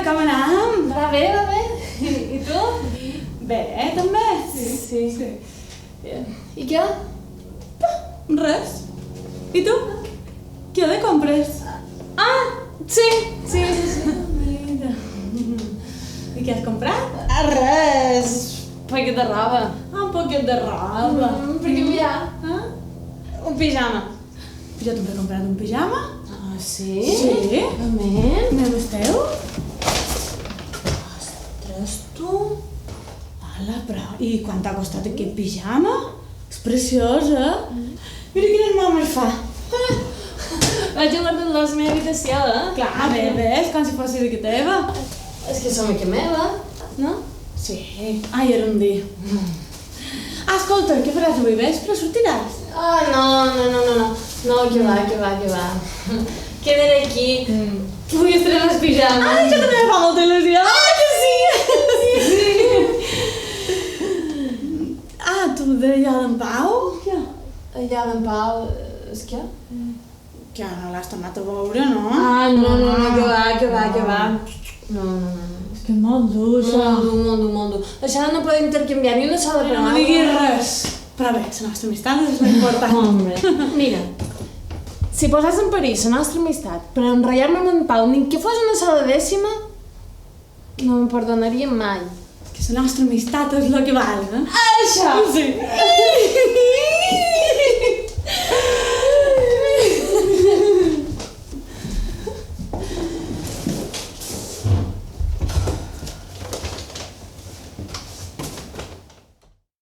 com anem? Va bé, va bé. I tu? Bé, també? Sí. I què? Res. I tu? Què de compres? Ah, sí. Mira. I què has comprat? Res. Paquet de roba. Un poquet de roba. Per canviar. Ah? Un pijama. Jo també he comprat un pijama. Ah, sí? Sí. Realment? Meu és teu? Ostres, tu? Hola, però... I quant t'ha costat aquest pijama? És preciós, Mira quines mames fa. Vaig guardar la meva habitació, Clar, bé, és com si fos de teva. És que som mica meva, no? Sí. Ai, era un dia. Escolta, què faràs avui vespre? Sortiràs? Ah, no. No, que va. Quedaré aquí. Vull estrenar els pijames. Ai, això també em fa molta il·lusió. Ah, que sí! Ah, tu d'allò d'en Pau? Què? Allà d'en Pau... És què? Que no l'has tornat a veure, no? Ah, no, que va. No. És que és molt dur, Molt dur. Això no podem intercanviar ni una sola No paraula. me diguis res. Però bé, la nostra amistat és l'important. Hombre, mira, si posàs en perill la nostra amistat per enrotllar-me amb en Pau ni que fos una sola dècima, no m'ho perdonaria mai. Que la nostra amistat és el que val, Això! Sí.